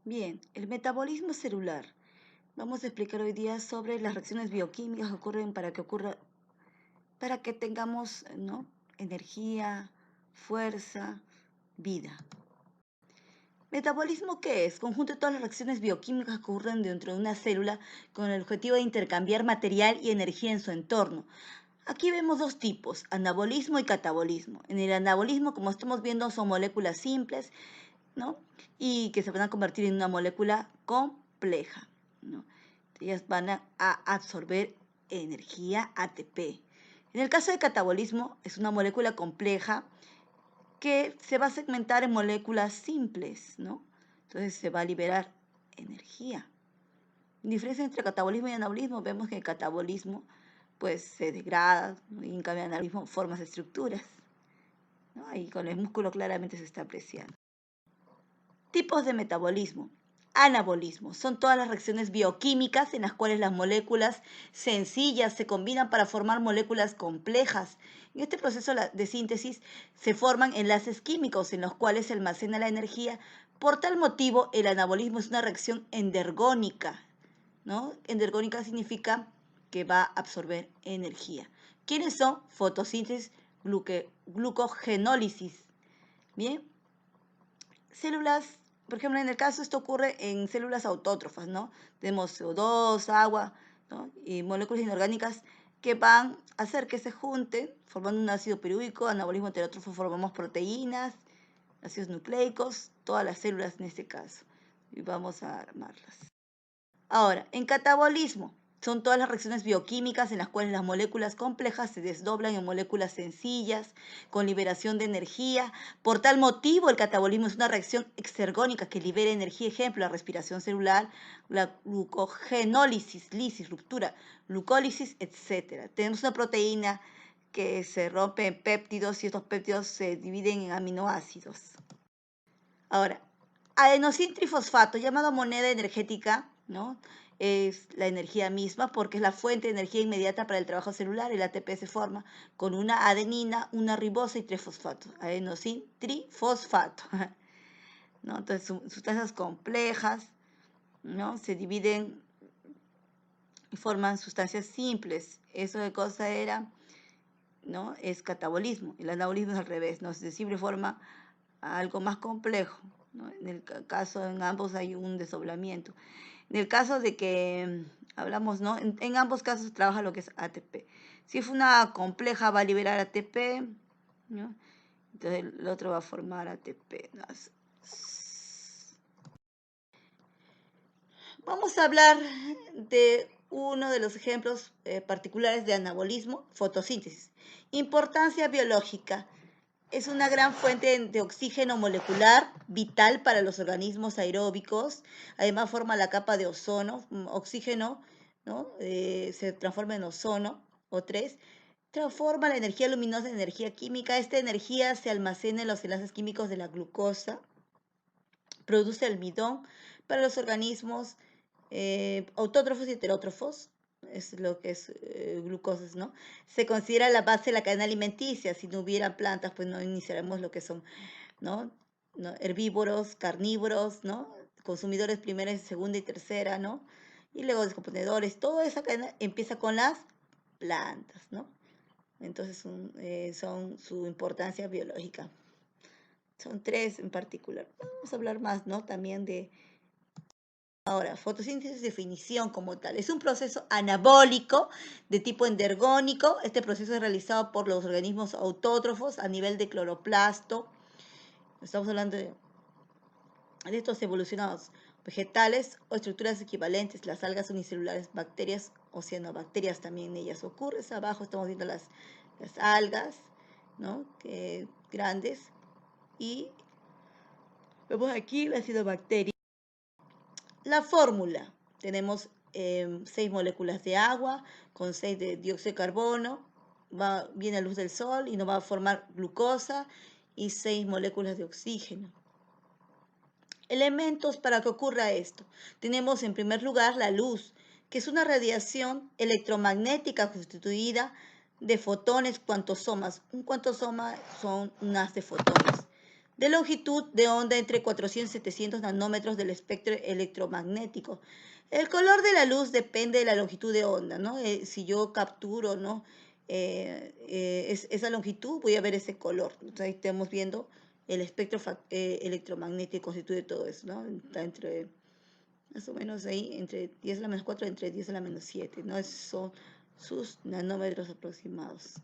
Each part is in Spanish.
Bien, el metabolismo celular. Vamos a explicar hoy día sobre las reacciones bioquímicas que ocurren para que tengamos, ¿no?, energía, fuerza, vida. ¿Metabolismo qué es? Conjunto de todas las reacciones bioquímicas que ocurren dentro de una célula con el objetivo de intercambiar material y energía en su entorno. Aquí vemos dos tipos, anabolismo y catabolismo. En el anabolismo, como estamos viendo, son moléculas simples, ¿no?, y que se van a convertir en una molécula compleja, ¿no? Ellas van a absorber energía ATP. En el caso de catabolismo, es una molécula compleja que se va a segmentar en moléculas simples, ¿no? Entonces se va a liberar energía. La diferencia entre catabolismo y anabolismo, vemos que el catabolismo pues se degrada, ¿no?, y en cambio el anabolismo forma estructuras, ¿no? Ahí con el músculo claramente se está apreciando. Tipos de metabolismo. Anabolismo. Son todas las reacciones bioquímicas en las cuales las moléculas sencillas se combinan para formar moléculas complejas. En este proceso de síntesis se forman enlaces químicos en los cuales se almacena la energía. Por tal motivo, el anabolismo es una reacción endergónica, ¿no? Endergónica significa que va a absorber energía. ¿Quiénes son? Fotosíntesis, glucogenólisis. Bien. Células, por ejemplo, en el caso esto ocurre en células autótrofas, ¿no? Tenemos CO2, agua, ¿no?, y moléculas inorgánicas que van a hacer que se junten, formando un ácido pirúvico. Anabolismo heterótrofo, formamos proteínas, ácidos nucleicos, todas las células en este caso. Y vamos a armarlas. Ahora, en catabolismo, son todas las reacciones bioquímicas en las cuales las moléculas complejas se desdoblan en moléculas sencillas, con liberación de energía. Por tal motivo, el catabolismo es una reacción exergónica que libera energía. Ejemplo, la respiración celular, la glucogenólisis, lisis, ruptura, glucólisis, etc. Tenemos una proteína que se rompe en péptidos y estos péptidos se dividen en aminoácidos. Ahora, adenosín trifosfato, llamado moneda energética, ¿no?, es la energía misma porque es la fuente de energía inmediata para el trabajo celular. El ATP se forma con una adenina, una ribosa y tres fosfatos. Adenosín trifosfato, ¿no? Entonces, sustancias complejas, ¿no?, se dividen y forman sustancias simples. Eso de cosa era, ¿no?, es catabolismo. El anabolismo es al revés, ¿no? Se siempre forma algo más complejo, ¿no? En el caso, en ambos hay un desdoblamiento. En el caso de que hablamos, ¿no?, en ambos casos trabaja lo que es ATP. Si es una compleja, va a liberar ATP, ¿no? Entonces el otro va a formar ATP, ¿no? Vamos a hablar de uno de los ejemplos particulares de anabolismo, fotosíntesis. Importancia biológica. Es una gran fuente de oxígeno molecular, vital para los organismos aeróbicos. Además forma la capa de ozono, oxígeno, ¿no?, se transforma en ozono, O3. Transforma la energía luminosa en energía química. Esta energía se almacena en los enlaces químicos de la glucosa. Produce almidón para los organismos autótrofos y heterótrofos. Es lo que es glucosas, ¿no? Se considera la base de la cadena alimenticia. Si no hubiera plantas, pues no iniciaremos lo que son, ¿no?, herbívoros, carnívoros, ¿no?, consumidores primera, segunda y tercera, ¿no?, y luego descomponedores. Toda esa cadena empieza con las plantas, ¿no? Entonces son su importancia biológica. Son tres en particular. Vamos a hablar más, ¿no?, también de... Ahora, fotosíntesis, definición como tal. Es un proceso anabólico de tipo endergónico. Este proceso es realizado por los organismos autótrofos a nivel de cloroplasto. Estamos hablando de estos evolucionados vegetales o estructuras equivalentes. Las algas unicelulares, bacterias o cianobacterias también en ellas ocurre. Abajo estamos viendo las algas, ¿no?, grandes. Y vemos aquí las cianobacterias. La fórmula, tenemos 6 moléculas de agua con 6 de dióxido de carbono, viene a luz del sol y nos va a formar glucosa y 6 moléculas de oxígeno. Elementos para que ocurra esto. Tenemos en primer lugar la luz, que es una radiación electromagnética constituida de fotones cuantosomas. Un cuantosoma son un haz de fotones. de longitud de onda entre 400 y 700 nanómetros del espectro electromagnético. El color de la luz depende de la longitud de onda, ¿no? Si yo capturo, ¿no? Esa longitud, voy a ver ese color. Entonces, ahí estamos viendo el espectro electromagnético constituye todo eso, ¿no? Está entre, más o menos ahí, entre 10 a la menos 4, entre 10 a la menos 7, ¿no? Esos son sus nanómetros aproximados.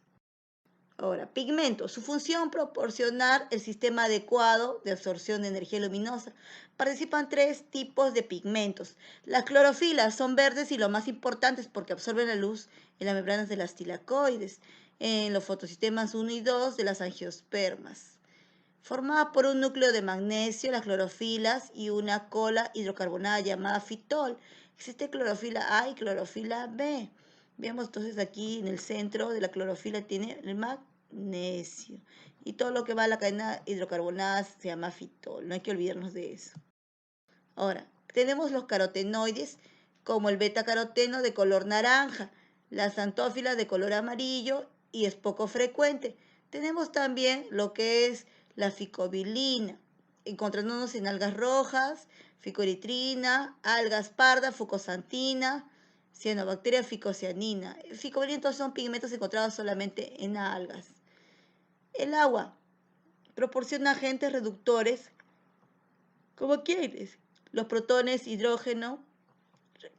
Ahora, pigmentos. Su función, proporcionar el sistema adecuado de absorción de energía luminosa. Participan tres tipos de pigmentos. Las clorofilas son verdes y lo más importantes porque absorben la luz en las membranas de las tilacoides, en los fotosistemas 1 y 2 de las angiospermas. Formada por un núcleo de magnesio, las clorofilas, y una cola hidrocarbonada llamada fitol. Existe clorofila A y clorofila B. Vemos entonces aquí en el centro de la clorofila tiene el magnesio. Y todo lo que va a la cadena hidrocarbonada se llama fitol. No hay que olvidarnos de eso. Ahora, tenemos los carotenoides, como el beta-caroteno de color naranja, las antófilas de color amarillo y es poco frecuente. Tenemos también lo que es la ficobilina, encontrándonos en algas rojas, ficoritrina, algas pardas, fucosantina, cianobacteria ficocianina. Ficobilina son pigmentos encontrados solamente en algas. El agua proporciona agentes reductores, como quieres, los protones hidrógeno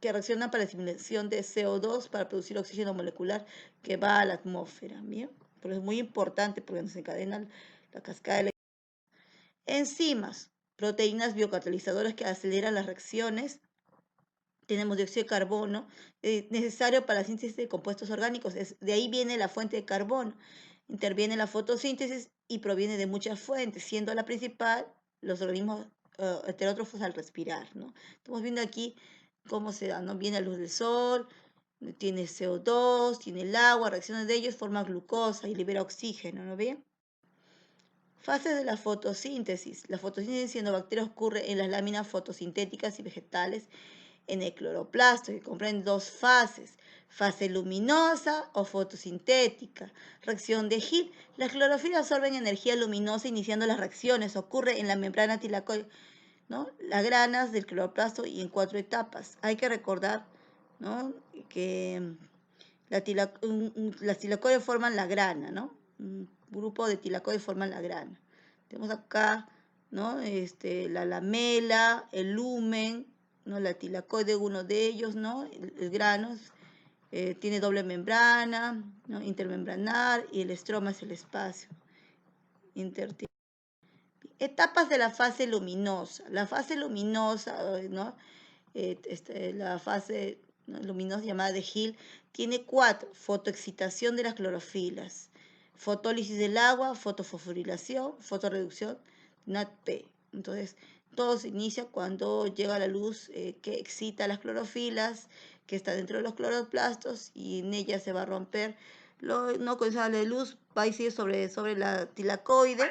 que reaccionan para la asimilación de CO2 para producir oxígeno molecular que va a la atmósfera, ¿bien? Pero es muy importante porque nos encadena la cascada de enzimas, proteínas biocatalizadoras que aceleran las reacciones. Tenemos dióxido de carbono, necesario para la síntesis de compuestos orgánicos. De ahí viene la fuente de carbono. Interviene la fotosíntesis y proviene de muchas fuentes, siendo la principal los organismos heterótrofos al respirar, ¿no? Estamos viendo aquí cómo se da, ¿no? Viene la luz del sol, tiene CO2, tiene el agua, reacciones de ellos, forma glucosa y libera oxígeno, ¿no ven? Fases de la fotosíntesis. La fotosíntesis siendo bacterias ocurre en las láminas fotosintéticas y vegetales en el cloroplasto, que comprende dos fases, fase luminosa o fotosintética. Reacción de Hill. Las clorofilas absorben energía luminosa iniciando las reacciones. Ocurre en la membrana tilacoide, ¿no? Las granas del cloroplasto y en 4 etapas. Hay que recordar, ¿no? Que las tilacoides forman la grana, ¿no? Un grupo de tilacoides forman la grana. Tenemos acá, ¿no? La lamela, el lumen, ¿no? La tilacoide, uno de ellos, ¿no? El grano tiene doble membrana, ¿no? Intermembranar, y el estroma es el espacio intertidal. Etapas de la fase luminosa. La fase luminosa, ¿no? La fase luminosa llamada de Hill tiene 4. Fotoexcitación de las clorofilas, fotólisis del agua, fotofosforilación, fotoreducción, NADP. Entonces, todo se inicia cuando llega la luz que excita las clorofilas, que está dentro de los cloroplastos, y en ella se va a romper, no con esa luz, va a ir sobre la tilacoide,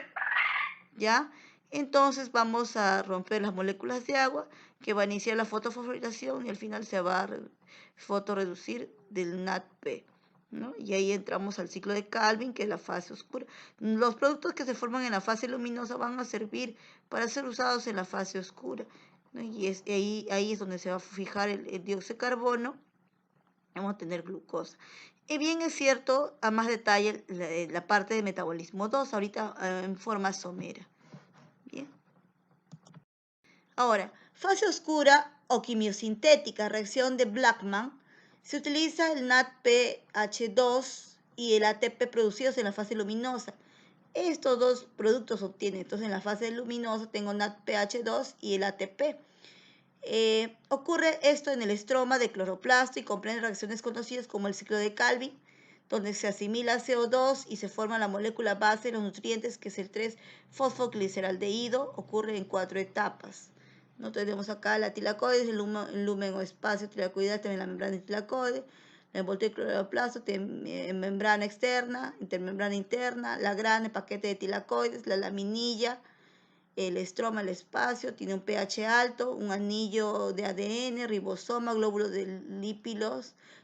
¿ya? Entonces vamos a romper las moléculas de agua que va a iniciar la fotofosforilación y al final se va a fotoreducir del NADP, ¿no? Y ahí entramos al ciclo de Calvin, que es la fase oscura. Los productos que se forman en la fase luminosa van a servir para ser usados en la fase oscura, ¿no? Y ahí es donde se va a fijar el dióxido de carbono. Vamos a tener glucosa. Y bien es cierto, a más detalle, la parte de metabolismo 2, ahorita en forma somera. Bien. Ahora, fase oscura o quimiosintética, reacción de Blackman. Se utiliza el NADPH2 y el ATP producidos en la fase luminosa. Estos dos productos se obtienen. Entonces, en la fase luminosa tengo NADPH2 y el ATP. Ocurre esto en el estroma de cloroplasto y comprende reacciones conocidas como el ciclo de Calvin, donde se asimila CO2 y se forma la molécula base de los nutrientes, que es el 3-fosfogliceraldehído. Ocurre en 4 etapas. ¿No? Tenemos acá la tilacoide, el lumen o espacio tilacoidal, también la membrana tilacoide, la envoltura del cloroplasto, membrana externa, intermembrana interna, la grana, el paquete de tilacoides, la laminilla, el estroma, el espacio, tiene un pH alto, un anillo de ADN, ribosoma, glóbulos de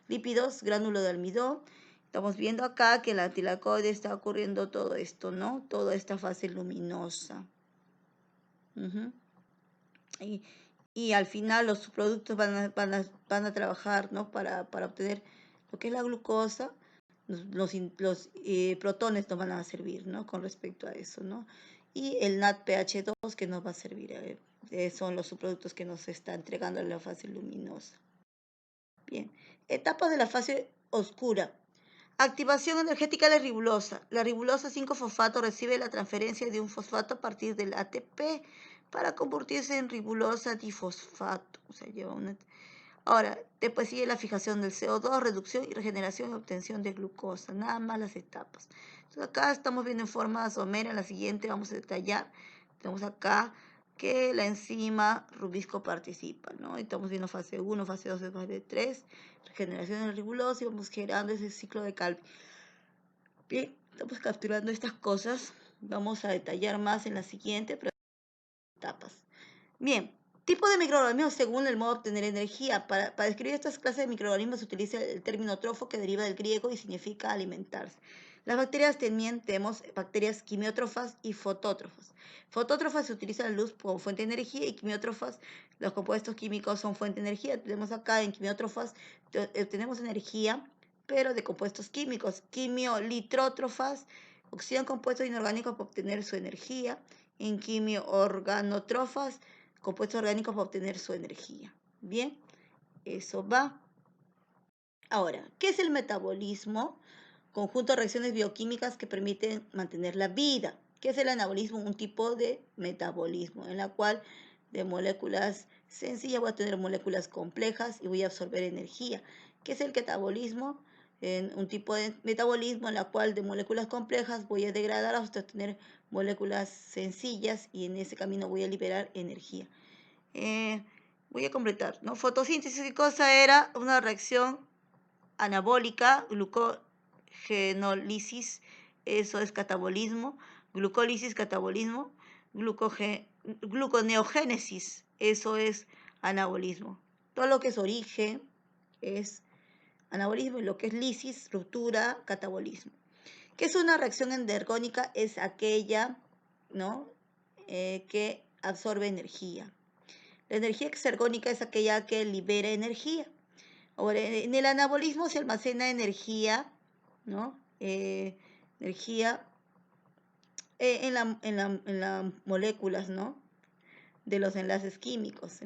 lípidos, gránulo de almidón. Estamos viendo acá que en la tilacoide está ocurriendo todo esto, ¿no? Toda esta fase luminosa. Ujú. Y, y al final los subproductos van a trabajar, ¿no? Para obtener lo que es la glucosa. Los protones nos van a servir, ¿no? Con respecto a eso, ¿no? Y el NADPH2 que nos va a servir, son los subproductos que nos está entregando la fase luminosa. Bien, etapas de la fase oscura. Activación energética de la ribulosa. La ribulosa 5-fosfato recibe la transferencia de un fosfato a partir del ATP para convertirse en ribulosa difosfato. O sea, lleva una... Ahora, después sigue la fijación del CO2, reducción y regeneración y obtención de glucosa. Nada más las etapas. Entonces acá estamos viendo en forma somera. En la siguiente vamos a detallar. Tenemos acá que la enzima rubisco participa, ¿no? Estamos viendo fase 1, fase 2, fase 3, regeneración de la ribulosa y vamos generando ese ciclo de Calvi. Bien, estamos capturando estas cosas. Vamos a detallar más en la siguiente etapas. Bien, tipo de microorganismos según el modo de obtener energía. Para describir estas clases de microorganismos se utiliza el término trofo que deriva del griego y significa alimentarse. Las bacterias también tenemos bacterias quimiótrofas y fotótrofas. Fotótrofas se utiliza la luz como fuente de energía y quimiótrofas, los compuestos químicos son fuente de energía. Tenemos acá en quimiótrofas, tenemos energía, pero de compuestos químicos. Quimiolitrótrofas oxidan compuestos inorgánicos para obtener su energía. En quimioorganotrofas, compuestos orgánicos para obtener su energía. Bien, eso va. Ahora, ¿qué es el metabolismo? Conjunto de reacciones bioquímicas que permiten mantener la vida. ¿Qué es el anabolismo? Un tipo de metabolismo en la cual de moléculas sencillas voy a tener moléculas complejas y voy a absorber energía. ¿Qué es el catabolismo? Un tipo de metabolismo en la cual de moléculas complejas voy a degradar hasta tener moléculas sencillas y en ese camino voy a liberar energía. Voy a completar, ¿no? Fotosíntesis, ¿qué cosa era? Una reacción anabólica, glucogenólisis, eso es catabolismo, glucólisis, catabolismo, gluconeogénesis, eso es anabolismo. Todo lo que es origen es anabolismo y lo que es lisis, ruptura, catabolismo. ¿Qué es una reacción endergónica? Es aquella, ¿no? Que absorbe energía. La energía exergónica es aquella que libera energía. Ahora, en el anabolismo se almacena energía, ¿no? Energía en las moléculas, ¿no? De los enlaces químicos.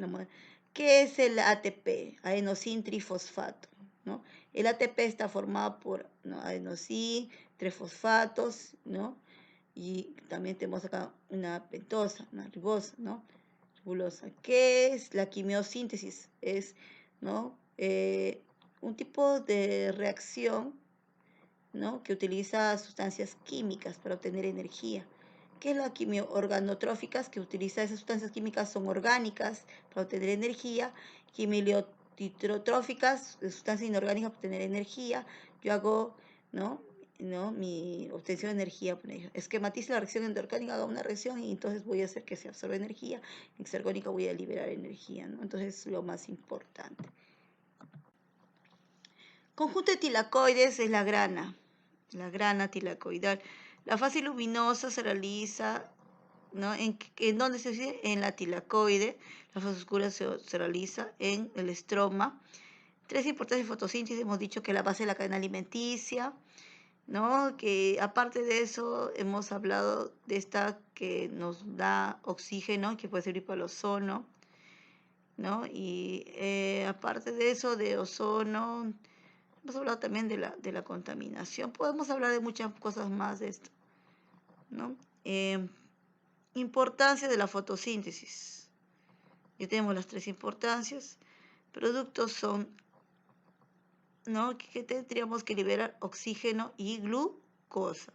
¿Qué es el ATP? Adenosin trifosfato, ¿no? El ATP está formado por, ¿no? Adenosin, trifosfatos, ¿no? Y también tenemos acá una pentosa, una ribosa, ¿no? Ribulosa. ¿Qué es la quimiosíntesis? Es, ¿no? Un tipo de reacción, ¿no? Que utiliza sustancias químicas para obtener energía. ¿Qué es la quimioorganotróficas? Que utiliza esas sustancias químicas, son orgánicas para obtener energía. Quimiotitróficas, sustancias inorgánicas para obtener energía. Yo hago, ¿no? Mi obtención de energía. Esquematizo la reacción endoorgánica, hago una reacción y entonces voy a hacer que se absorba energía. Exergónica voy a liberar energía, ¿no? Entonces es lo más importante. Conjunto de tilacoides es la grana tilacoidal. La fase luminosa se realiza, ¿no? ¿En dónde se dice? En la tilacoide. La fase oscura se realiza en el estroma. Tres importantes de fotosíntesis, hemos dicho que la base de la cadena alimenticia, ¿no? Que aparte de eso hemos hablado de esta que nos da oxígeno, que puede servir para el ozono, ¿no? Y aparte de eso, de ozono, hemos hablado también de la contaminación. Podemos hablar de muchas cosas más de esto, ¿no? Importancia de la fotosíntesis. Ya tenemos las tres importancias. Productos son, ¿no? Que tendríamos que liberar oxígeno y glucosa.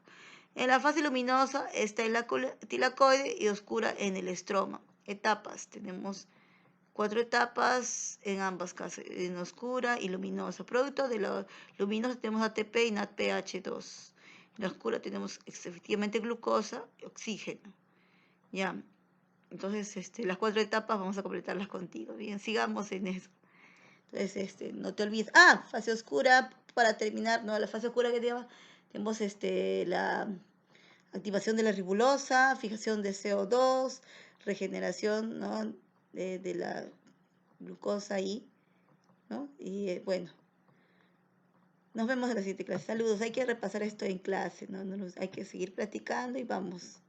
En la fase luminosa está el tilacoide y oscura en el estroma. Etapas. Tenemos 4 etapas en ambas casas, en oscura y luminosa. Producto de la luminosa tenemos ATP y NADPH2. En la oscura tenemos efectivamente glucosa y oxígeno. Ya, entonces las 4 etapas vamos a completarlas contigo. Bien, sigamos en eso. Entonces, no te olvides. Fase oscura, para terminar, ¿no? La fase oscura que tenemos la activación de la ribulosa, fijación de CO2, regeneración, ¿no? de la glucosa ahí, ¿no? Y bueno, nos vemos en la siguiente clase. Saludos, hay que repasar esto en clase, ¿no? Hay que seguir platicando y vamos.